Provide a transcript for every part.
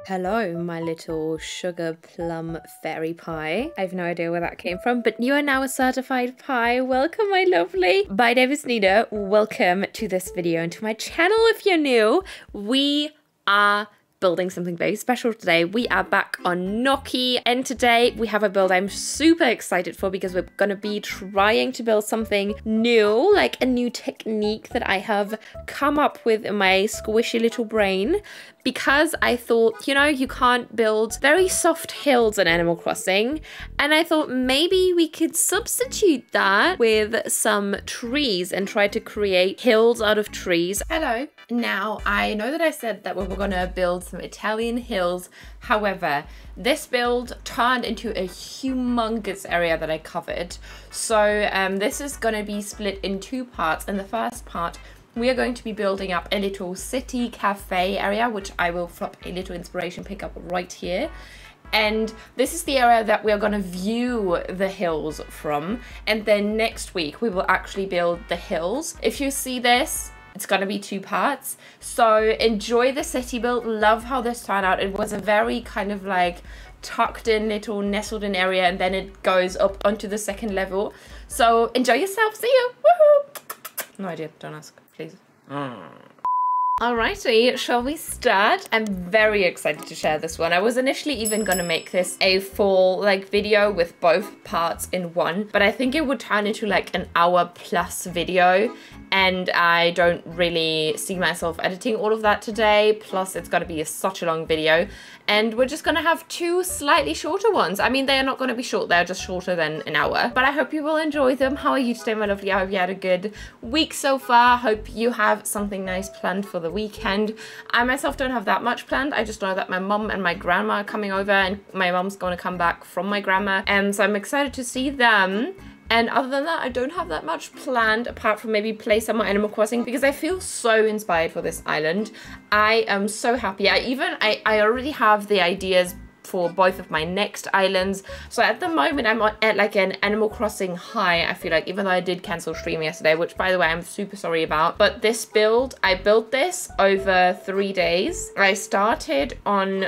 Hello, my little sugar plum fairy pie. I have no idea where that came from, but you are now a certified pie. Welcome, my lovely. My name is Nina. Welcome to this video and to my channel if you're new. We are building something very special today. We are back on Gnocchi, and today we have a build I'm super excited for because we're gonna be trying to build something new, like a new technique that I have come up with in my squishy little brain, because I thought, you know, you can't build very soft hills in Animal Crossing, and I thought maybe we could substitute that with some trees and try to create hills out of trees. Hello. Now, I know that I said that we were gonna build some Italian hills. However, this build turned into a humongous area that I covered. So this is gonna be split in two parts. In the first part, we are going to be building up a little city cafe area, which I will flop a little inspiration pick up right here. And this is the area that we're going to view the hills from. And then next week, we will actually build the hills. If you see this, it's going to be two parts. So enjoy the city build. Love how this turned out. It was a very kind of like tucked in little nestled in area, and then it goes up onto the second level. So enjoy yourself. See you. Woohoo! No idea. Don't ask, please. Alrighty, shall we start? I'm very excited to share this one. I was initially even gonna make this a full video with both parts in one, but I think it would turn into like an hour plus video, and I don't really see myself editing all of that today. Plus it's gonna be such a long video, and we're just gonna have two slightly shorter ones. I mean, they're not gonna be short, they're just shorter than an hour, but I hope you will enjoy them. How are you today, my lovely? I hope you had a good week so far. Hope you have something nice planned for the weekend. I myself don't have that much planned. I just know that my mum and my grandma are coming over, and my mum's going to come back from my grandma, and so I'm excited to see them. And other than that, I don't have that much planned apart from maybe play some more Animal Crossing, because I feel so inspired for this island. I am so happy. I already have the ideas for both of my next islands. So at the moment I'm at like an Animal Crossing high, I feel like, even though I did cancel stream yesterday, which by the way I'm super sorry about. But this build, I built this over 3 days. I started on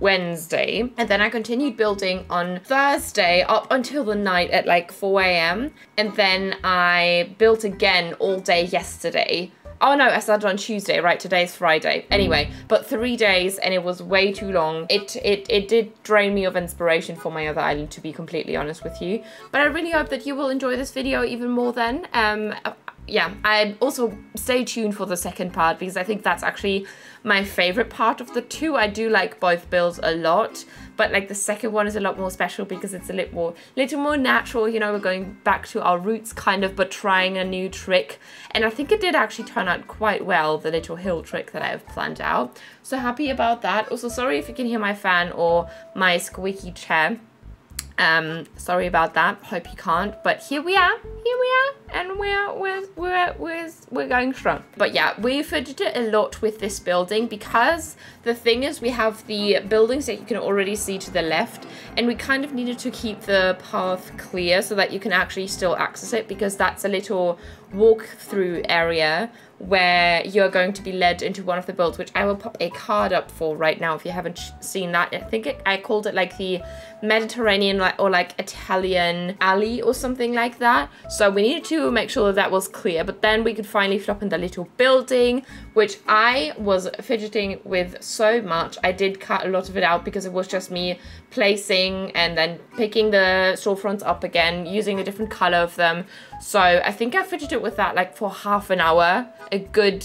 Wednesday, and then I continued building on Thursday up until the night at like 4 AM, and then I built again all day yesterday. Oh no, I started on Tuesday, right? Today's Friday. Anyway, but 3 days, and it was way too long. It did drain me of inspiration for my other island, to be completely honest with you. But I really hope that you will enjoy this video even more then. Yeah, I also stay tuned for the second part, because I think that's actually my favorite part of the two. I do like both builds a lot, but like the second one is a lot more special because it's a little more natural. You know, we're going back to our roots kind of, but trying a new trick. And I think it did actually turn out quite well, the little hill trick that I have planned out. So happy about that. Also, sorry if you can hear my fan or my squeaky chair. Sorry about that. Hope you can't. But here we are, and we're going strong. But yeah, we fidgeted a lot with this building, because the thing is, we have the buildings that you can already see to the left, and we kind of needed to keep the path clear so that you can actually still access it, because that's a little walk-through area where you're going to be led into one of the builds, which I will pop a card up for right now if you haven't seen that. I think I called it like the Mediterranean or like Italian alley or something like that. So we needed to make sure that that was clear, but then we could finally flop in the little building, which I was fidgeting with so much. I did cut a lot of it out because it was just me placing and then picking the storefronts up again, using a different color of them. So I think I fidgeted with that like for half an hour, a good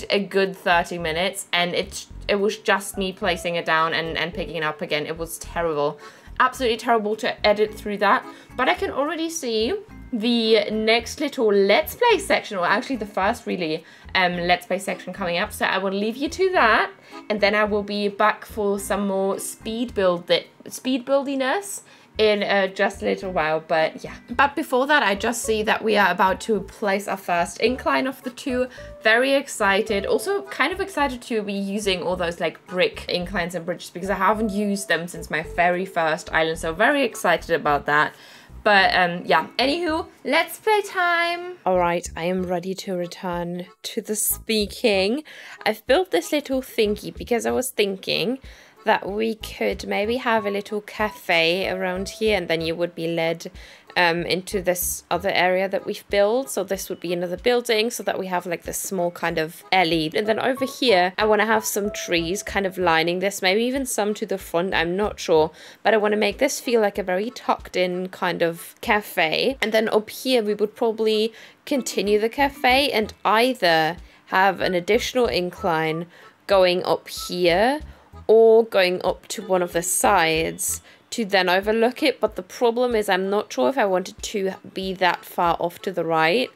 30 minutes, and it was just me placing it down and picking it up again. It was terrible, absolutely terrible to edit through that. But I can already see the next little let's play section, or actually the first really let's play section coming up. So I will leave you to that, and then I will be back for some more speed buildiness in just a little while. But yeah, but before that, I just see that we are about to place our first incline of the two. Very excited. Also kind of excited to be using all those like brick inclines and bridges, because I haven't used them since my very first island, so very excited about that. But yeah, anywho, let's play time. All right, I am ready to return to the speaking. I've built this little thingy because I was thinking that we could maybe have a little cafe around here, and then you would be led into this other area that we've built. So this would be another building, so that we have like this small kind of alley. And then over here, I want to have some trees kind of lining this, maybe even some to the front, I'm not sure. But I want to make this feel like a very tucked in kind of cafe. And then up here, we would probably continue the cafe and either have an additional incline going up here or going up to one of the sides to then overlook it. But the problem is I'm not sure if I want it to be that far off to the right,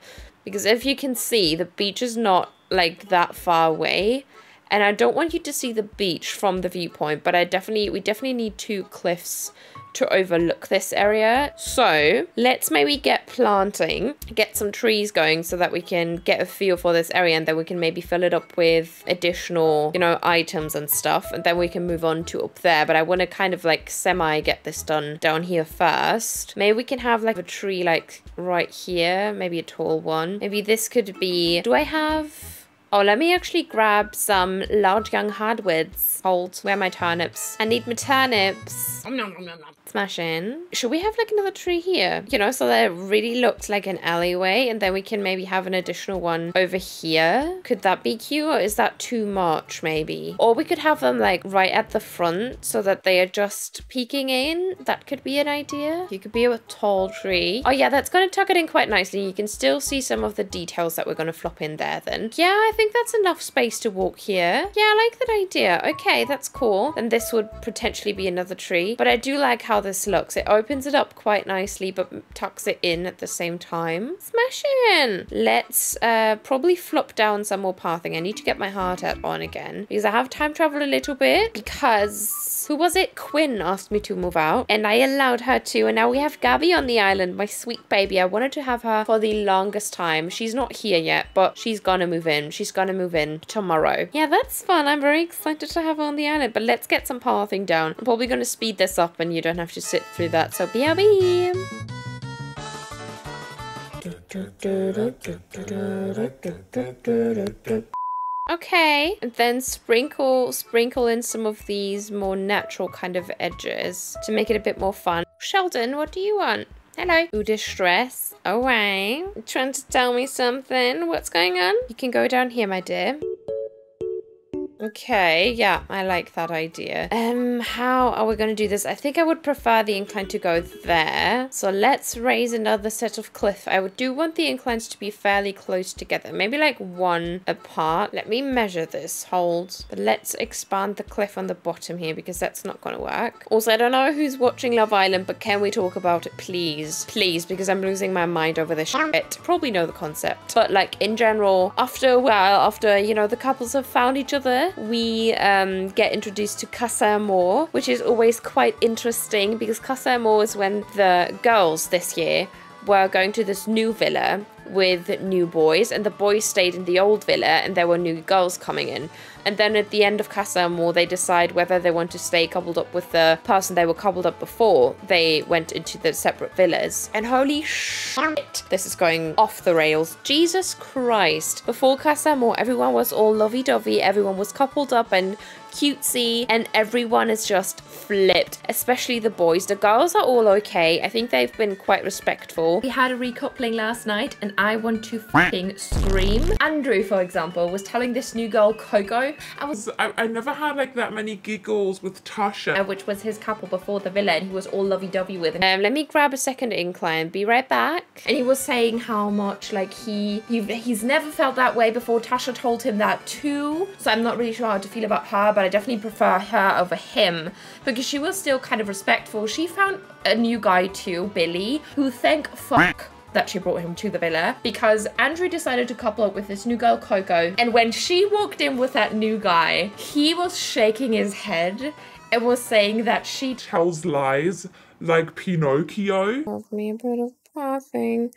because if you can see, the beach is not like that far away, and I don't want you to see the beach from the viewpoint, but we definitely need two cliffs to overlook this area. So let's maybe get planting, get some trees going so that we can get a feel for this area, and then we can maybe fill it up with additional, you know, items and stuff, and then we can move on to up there. But I want to kind of like semi get this done down here first. Maybe we can have like a tree like right here, maybe a tall one. Maybe this could be, do I have... Oh, let me actually grab some large young hardwoods. Hold, where are my turnips? I need my turnips. Smash in. Should we have like another tree here? You know, so that it really looks like an alleyway, and then we can maybe have an additional one over here. Could that be cute, or is that too much maybe? Or we could have them like right at the front so that they are just peeking in. That could be an idea. You could be a tall tree. Oh yeah, that's going to tuck it in quite nicely. You can still see some of the details that we're going to flop in there then. Yeah, I think that's enough space to walk here. Yeah, I like that idea. Okay, that's cool. And this would potentially be another tree, but I do like how this looks. It opens it up quite nicely, but tucks it in at the same time. Smash in. Let's probably flop down some more pathing. I need to get my hard hat on again because I have time traveled a little bit, because who was it? Quinn asked me to move out and I allowed her to, and now we have Gabby on the island, my sweet baby. I wanted to have her for the longest time. She's not here yet, but she's gonna move in. She's gonna move in tomorrow. Yeah, that's fun. I'm very excited to have her on the island, but let's get some pathing down. I'm probably gonna speed this up and you don't have to sit through that, so BRB. Okay, and then sprinkle in some of these more natural kind of edges to make it a bit more fun. Sheldon, what do you want? Hello. Ooh, distress. Away. You trying to tell me something? What's going on? You can go down here, my dear. Okay, yeah, I like that idea. How are we going to do this? I think I would prefer the incline to go there. So let's raise another set of cliff. I do want the inclines to be fairly close together. Maybe like one apart. Let me measure this. Hold. But let's expand the cliff on the bottom here because that's not going to work. Also, I don't know who's watching Love Island, but can we talk about it, please? Please, because I'm losing my mind over this shit. Probably know the concept. But like in general, after a while, after, you know, the couples have found each other, we get introduced to Casa Amor, which is always quite interesting because Casa Amor is when the girls this year were going to this new villa with new boys, and the boys stayed in the old villa and there were new girls coming in. And then at the end of Casa Amor, they decide whether they want to stay coupled up with the person they were coupled up before they went into the separate villas. And holy shit, this is going off the rails. Jesus Christ. Before Casa Amor, everyone was all lovey-dovey, everyone was coupled up and cutesy, and everyone is just flipped, especially the boys. The girls are all okay. I think they've been quite respectful. We had a recoupling last night and I want to fucking scream. Andrew, for example, was telling this new girl, Coco, I never had like that many giggles with Tasha, which was his couple before the villa, and he was all lovey-dovey with him. Let me grab a second incline, be right back. And he was saying how much like he's never felt that way before. Tasha told him that too, so I'm not really sure how to feel about her, but I definitely prefer her over him because she was still kind of respectful. She found a new guy too, Billy, who thank fuck that she brought him to the villa, because Andrew decided to couple up with this new girl, Coco, and when she walked in with that new guy, he was shaking his head and was saying that she tells lies like Pinocchio. Love me a bit of pathing.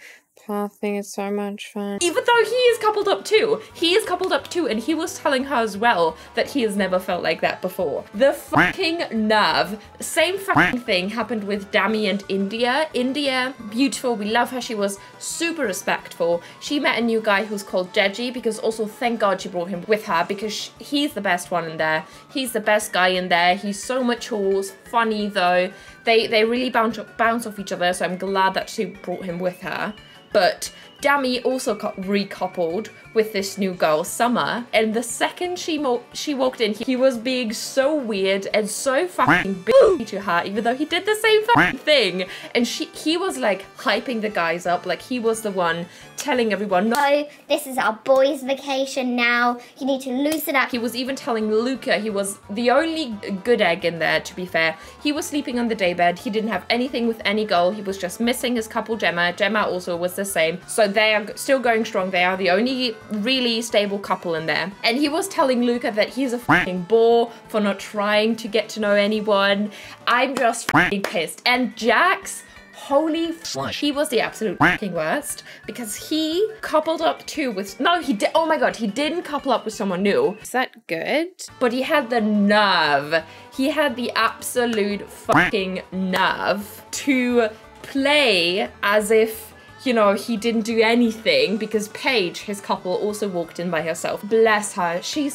Pathing is so much fun. Even though he is coupled up too. He is coupled up too, and he was telling her as well that he has never felt like that before. The fucking nerve. Same fucking thing happened with Dami and India. India, beautiful, we love her. She was super respectful. She met a new guy who's called Jeji, because also thank God she brought him with her, because he's the best one in there. He's the best guy in there. He's so mature, funny though. They really bounce off each other, so I'm glad that she brought him with her. But Dami also got recoupled with this new girl, Summer, and the second she walked in, he was being so weird and so fucking bitchy to her, even though he did the same fucking thing. And he was like hyping the guys up, like he was the one telling everyone, no, this is our boys' vacation now, you need to loosen up. He was even telling Luca, he was the only good egg in there, to be fair. He was sleeping on the daybed, he didn't have anything with any girl, he was just missing his couple Gemma. Gemma also was the same. So they are still going strong, they are the only really stable couple in there. And he was telling Luca that he's a fucking bore for not trying to get to know anyone. I'm just fucking pissed. And Jax, holy fuck, he was the absolute fucking worst, because he coupled up too with, no, he did, oh my God, he didn't couple up with someone new. Is that good? But he had the nerve, he had the absolute fucking nerve to play as if, you know, he didn't do anything, because Paige, his couple, also walked in by herself. Bless her. She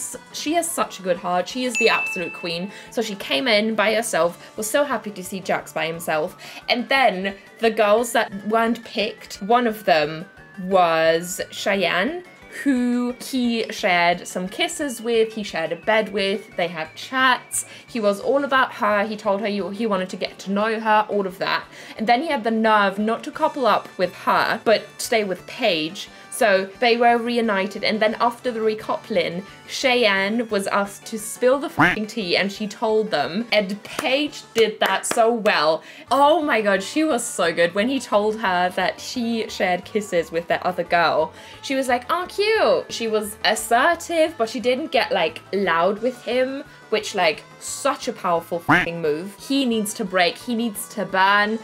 has such a good heart. She is the absolute queen. So she came in by herself, was so happy to see Jax by himself. And then the girls that weren't picked, one of them was Cheyenne, who he shared some kisses with, he shared a bed with, they had chats, he was all about her, he told her he wanted to get to know her, all of that. And then he had the nerve not to couple up with her, but stay with Paige. So they were reunited, and then after the recoupling, Cheyenne was asked to spill the fucking tea, and she told them, and Paige did that so well. Oh my God, she was so good. When he told her that she shared kisses with that other girl, she was like, oh, cute. She was assertive, but she didn't get like loud with him, which like such a powerful fucking move. He needs to break, he needs to burn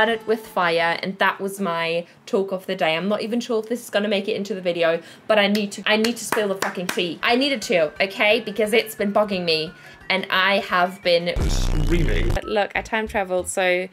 it with fire, and that was my talk of the day. I'm not even sure if this is gonna make it into the video, but I need to spill the fucking tea. I needed to, okay? Because it's been bugging me, and I have been screaming. But look, I time traveled, so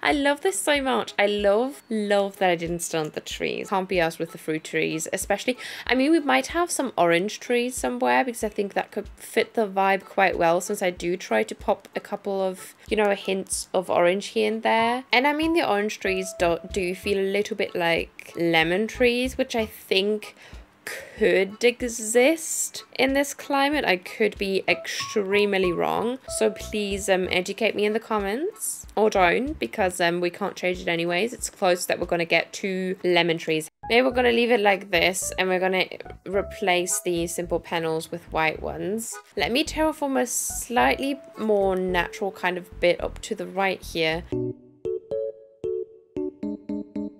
I love this so much. I love that I didn't stunt the trees. Can't be asked with the fruit trees, especially. I mean, we might have some orange trees somewhere, because I think that could fit the vibe quite well, since I do try to pop a couple of, you know, hints of orange here and there. And I mean, the orange trees do feel a little bit like lemon trees, which I think could exist in this climate. I could be extremely wrong, so please educate me in the comments, or don't, because we can't change it anyways. It's close that we're going to get 2 lemon trees. Maybe we're going to leave it like this, and we're going to replace the simple panels with white ones. Let me terraform a slightly more natural kind of bit up to the right here.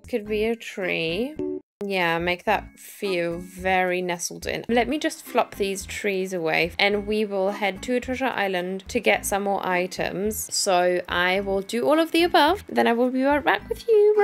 Could be a tree. Yeah, make that feel very nestled in. Let me just flop these trees away, and we will head to Treasure Island to get some more items. So I will do all of the above, then I will be right back with you.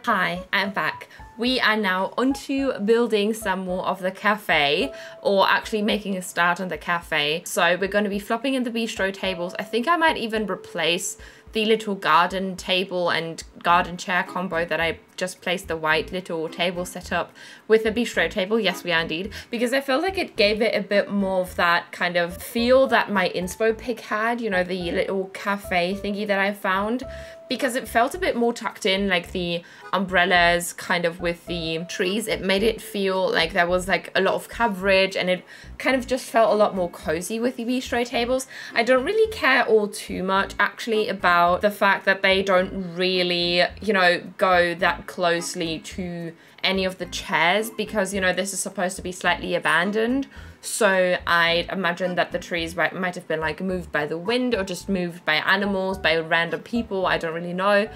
Hi, I'm back. We are now onto building some more of the cafe, or actually making a start on the cafe. So we're going to be flopping in the bistro tables. I think I might even replace the little garden table and garden chair combo that I just placed the white little table set up with a bistro table. Yes, we are indeed, because I felt like it gave it a bit more of that kind of feel that my inspo pic had, you know, the little cafe thingy that I found, because it felt a bit more tucked in, like the umbrellas kind of with the trees. It made it feel like there was like a lot of coverage, and it kind of just felt a lot more cozy with the bistro tables. I don't really care all too much actually about the fact that they don't really, you know, go that closely to any of the chairs, because, you know, this is supposed to be slightly abandoned. So I'd imagine that the trees might have been like moved by the wind, or just moved by animals, by random people. I don't really know.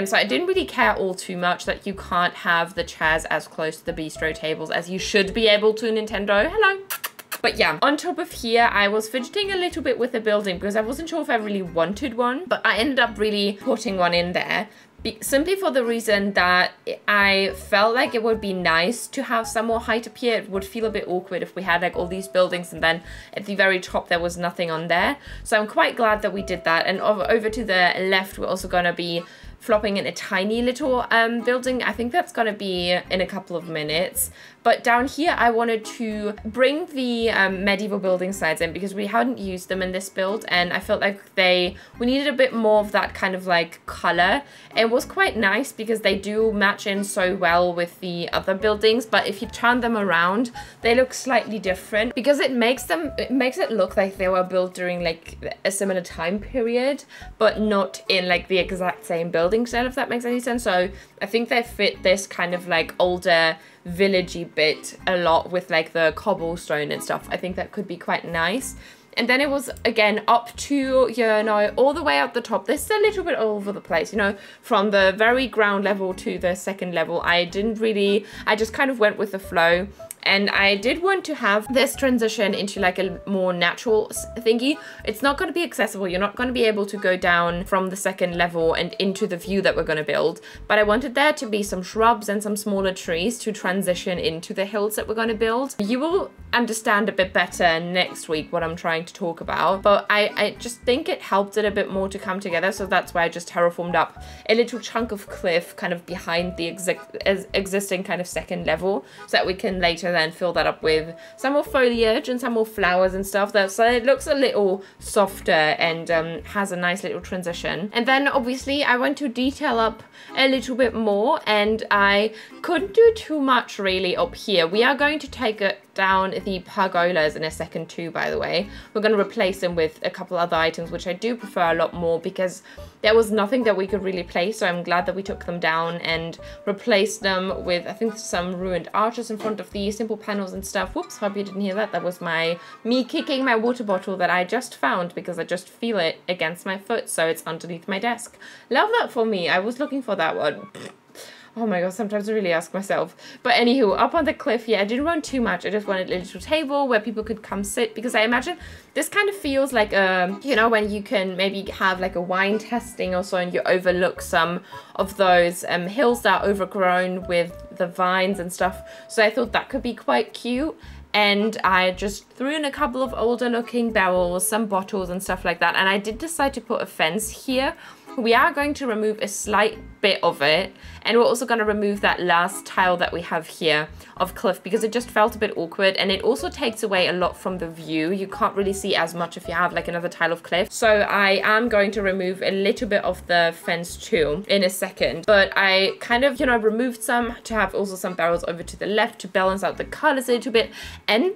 So I didn't really care all too much that you can't have the chairs as close to the bistro tables as you should be able to, Nintendo. Hello. But yeah, on top of here, I was fidgeting a little bit with the building, because I wasn't sure if I really wanted one, but I ended up really putting one in there, simply for the reason that I felt like it would be nice to have some more height up here. It would feel a bit awkward if we had like all these buildings and then at the very top there was nothing on there. So I'm quite glad that we did that. And over to the left, we're also going to be flopping in a tiny little building. I think that's going to be in a couple of minutes. But down here, I wanted to bring the medieval building sides in because we hadn't used them in this build. And I felt like we needed a bit more of that kind of like color. It was quite nice because they do match in so well with the other buildings. But if you turn them around, they look slightly different because it makes it look like they were built during like a similar time period, but not in like the exact same building style, if that makes any sense. So I think they fit this kind of like older villagey bit a lot with like the cobblestone and stuff. I think that could be quite nice. And then it was again up to, you know, all the way up the top. This is a little bit all over the place, you know, from the very ground level to the second level. I just kind of went with the flow. And I did want to have this transition into like a more natural thingy. It's not going to be accessible. You're not going to be able to go down from the second level and into the view that we're going to build. But I wanted there to be some shrubs and some smaller trees to transition into the hills that we're going to build. You will understand a bit better next week what I'm trying to talk about. But I just think it helped it a bit more to come together. So that's why I just terraformed up a little chunk of cliff kind of behind the existing kind of second level so that we can later then fill that up with some more foliage and some more flowers and stuff, so it looks a little softer and has a nice little transition. And then obviously I want to detail up a little bit more, and I couldn't do too much really up here. We are going to take it down the pergolas in a second too, by the way. We're going to replace them with a couple other items, which I do prefer a lot more because there was nothing that we could really place. So I'm glad that we took them down and replaced them with, I think, some ruined arches in front of the simple panels and stuff. Whoops, hope you didn't hear that. That was me kicking my water bottle that I just found because I just feel it against my foot. So it's underneath my desk. Love that for me. I was looking for that one. Oh my god, sometimes I really ask myself. But anywho, up on the cliff, yeah, I didn't want too much. I just wanted a little table where people could come sit, because I imagine this kind of feels like you know, when you can maybe have like a wine tasting or so and you overlook some of those hills that are overgrown with the vines and stuff. So I thought that could be quite cute. And I just threw in a couple of older looking barrels, some bottles and stuff like that. And I did decide to put a fence here. We are going to remove a slight bit of it, and we're also going to remove that last tile that we have here of cliff because it just felt a bit awkward, and it also takes away a lot from the view. You can't really see as much if you have like another tile of cliff. So I am going to remove a little bit of the fence too in a second, but I kind of, you know, removed some to have also some barrels over to the left to balance out the colors a little bit. And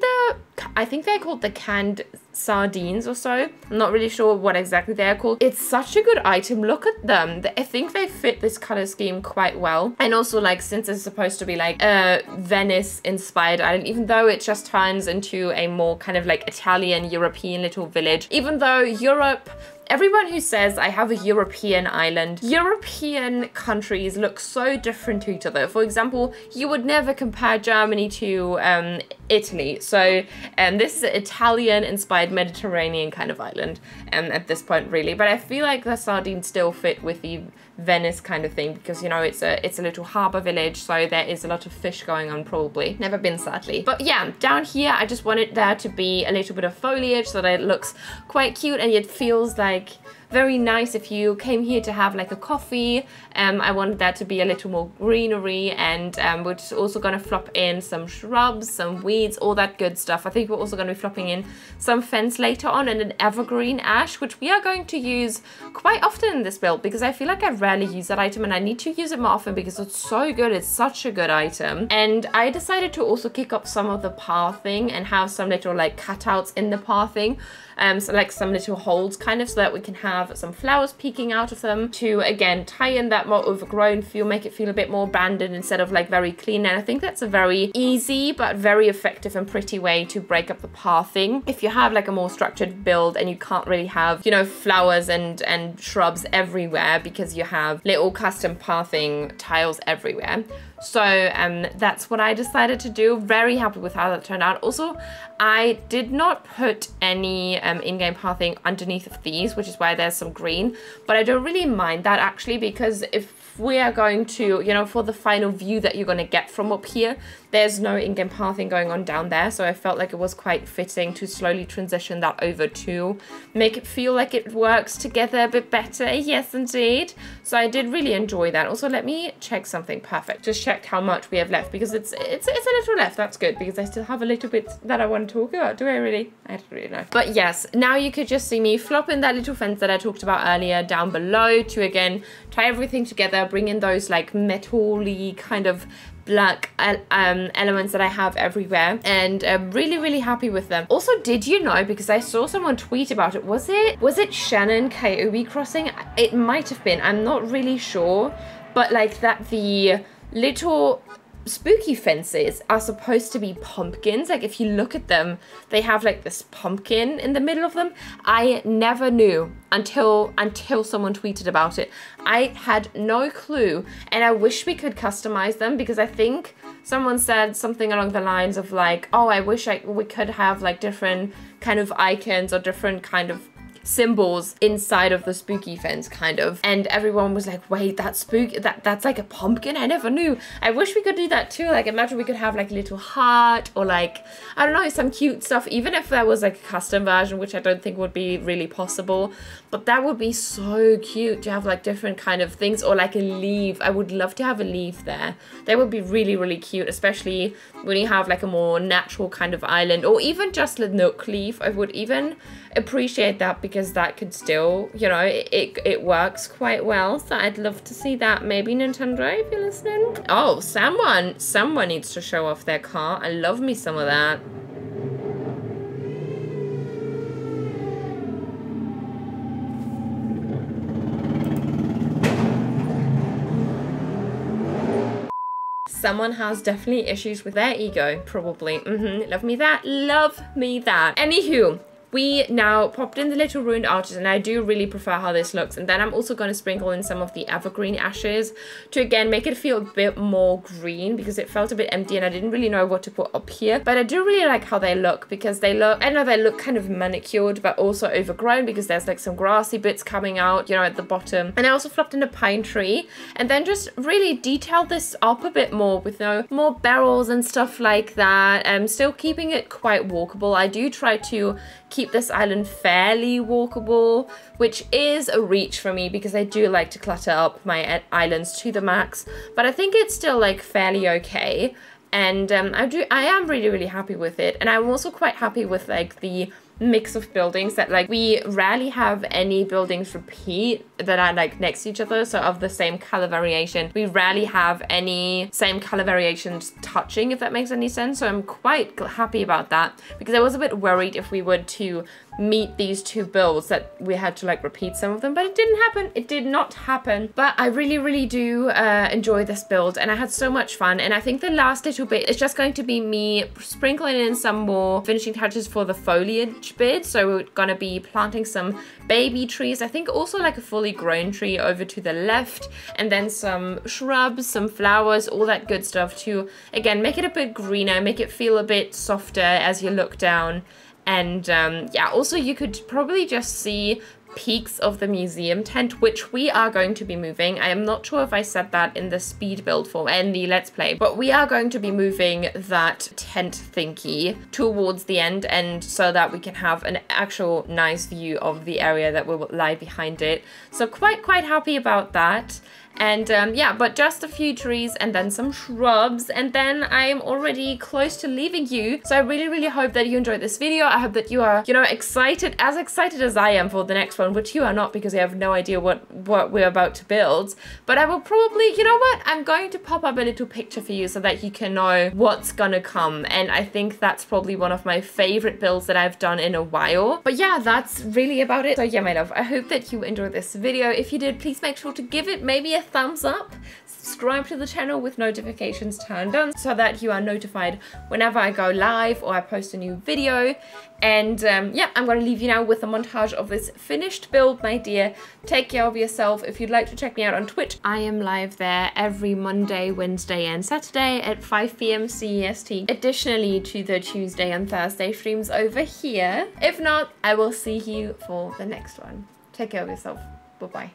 I think they're called the canned sardines or so. I'm not really sure what exactly they're called. It's such a good item. Look at them. I think they fit this color scheme quite well. And also, like, since it's supposed to be like a Venice inspired island, even though it just turns into a more kind of like Italian European little village, even though Europe, everyone who says I have a European island, European countries look so different to each other. For example, you would never compare Germany to Italy. So this is an Italian-inspired Mediterranean kind of island at this point, really. But I feel like the sardines still fit with the Venice kind of thing because, you know, it's a little harbour village, so there is a lot of fish going on probably. Never been, sadly. But yeah, down here, I just wanted there to be a little bit of foliage so that it looks quite cute and it feels like very nice if you came here to have like a coffee. I wanted that to be a little more greenery, and we're just also going to flop in some shrubs, some weeds, all that good stuff. I think we're also going to be flopping in some fence later on and an evergreen ash, which we are going to use quite often in this build because I feel like I rarely use that item and I need to use it more often because it's so good. It's such a good item. And I decided to also kick up some of the pathing and have some little like cutouts in the pathing. So like some little holes kind of, so that we can have some flowers peeking out of them to, again, tie in that more overgrown feel, make it feel a bit more abandoned instead of like very clean. And I think that's a very easy but very effective and pretty way to break up the pathing. If you have like a more structured build and you can't really have, you know, flowers and shrubs everywhere because you have little custom pathing tiles everywhere. So that's what I decided to do. Very happy with how that turned out. Also, I did not put any in-game pathing underneath of these, which is why there's some green, but I don't really mind that actually, because if we are going to, you know, for the final view that you're going to get from up here, there's no in-game pathing going on down there, so I felt like it was quite fitting to slowly transition that over to make it feel like it works together a bit better. Yes, indeed. So I did really enjoy that. Also, let me check something. Perfect. Just checked how much we have left, because it's a little left. That's good, because I still have a little bit that I want to talk about. Do I really? I don't really know. But yes, now you could just see me flop in that little fence that I talked about earlier down below to, again, tie everything together, bring in those like metal-y kind of black elements that I have everywhere, and I'm really happy with them. Also, did you know, because I saw someone tweet about it, was it Shannon KOB Crossing? It might have been, I'm not really sure, but like that the little spooky fences are supposed to be pumpkins. Like if you look at them, they have like this pumpkin in the middle of them. I never knew until someone tweeted about it. I had no clue, and I wish we could customize them, because I think someone said something along the lines of like, oh, I wish we could have like different kind of icons or different kind of symbols inside of the spooky fence, kind of, and everyone was like, wait, that's spooky, that's like a pumpkin? I never knew. I wish we could do that too. Like imagine we could have like a little heart, or like, I don't know, some cute stuff, even if there was like a custom version, which I don't think would be really possible, but that would be so cute to have like different kind of things, or like a leaf. I would love to have a leaf there. That would be really cute, especially when you have like a more natural kind of island, or even just a nook leaf. I would even appreciate that, because that could still, you know, it works quite well. So I'd love to see that. Maybe Nintendo, if you're listening. Oh, someone needs to show off their car. I love me some of that. Someone has definitely issues with their ego, probably. Love me that. Love me that. Anywho, we now popped in the little ruined arches, and I do really prefer how this looks. And then I'm also going to sprinkle in some of the evergreen ashes to, again, make it feel a bit more green, because it felt a bit empty and I didn't really know what to put up here. But I do really like how they look, because they look, I know they look kind of manicured, but also overgrown, because there's like some grassy bits coming out, you know, at the bottom. And I also flopped in a pine tree, and then just really detailed this up a bit more with, you know, more barrels and stuff like that. Still keeping it quite walkable. I do try to keep this island fairly walkable, which is a reach for me, because I do like to clutter up my islands to the max, but I think it's still like fairly okay. And I am really happy with it. And I'm also quite happy with like the mix of buildings, that like we rarely have any buildings repeat that are like next to each other, so of the same color variation. We rarely have any same color variations touching, if that makes any sense. So I'm quite happy about that, because I was a bit worried if we were to meet these two builds that we had to like repeat some of them, but it didn't happen. It did not happen. But I really do enjoy this build, and I had so much fun. And I think the last little bit is just going to be me sprinkling in some more finishing touches for the foliage bit. So we're gonna be planting some baby trees, I think also like a fully grown tree over to the left, and then some shrubs, some flowers, all that good stuff to, again, make it a bit greener, make it feel a bit softer as you look down. And yeah, also you could probably just see peaks of the museum tent, which we are going to be moving. I am not sure if I said that in the speed build form and the let's play, but we are going to be moving that tent thingy towards the end, and so that we can have an actual nice view of the area that will lie behind it. So quite happy about that. And yeah, but just a few trees and then some shrubs, and then I'm already close to leaving you. So I really hope that you enjoyed this video. I hope that you are, you know, excited as I am for the next one, which you are not, because you have no idea what we're about to build. But I will probably, you know what, I'm going to pop up a little picture for you so that you can know what's gonna come. And I think that's probably one of my favorite builds that I've done in a while. But yeah, that's really about it. So yeah, my love, I hope that you enjoyed this video. If you did, please make sure to give it maybe a thumbs up. subscribe to the channel with notifications turned on so that you are notified whenever I go live or I post a new video. And yeah, I'm going to leave you now with a montage of this finished build, my dear. Take care of yourself. If you'd like to check me out on Twitch, I am live there every Monday, Wednesday and Saturday at 5 p.m. CEST. Additionally to the Tuesday and Thursday streams over here. If not, I will see you for the next one. Take care of yourself. Bye-bye.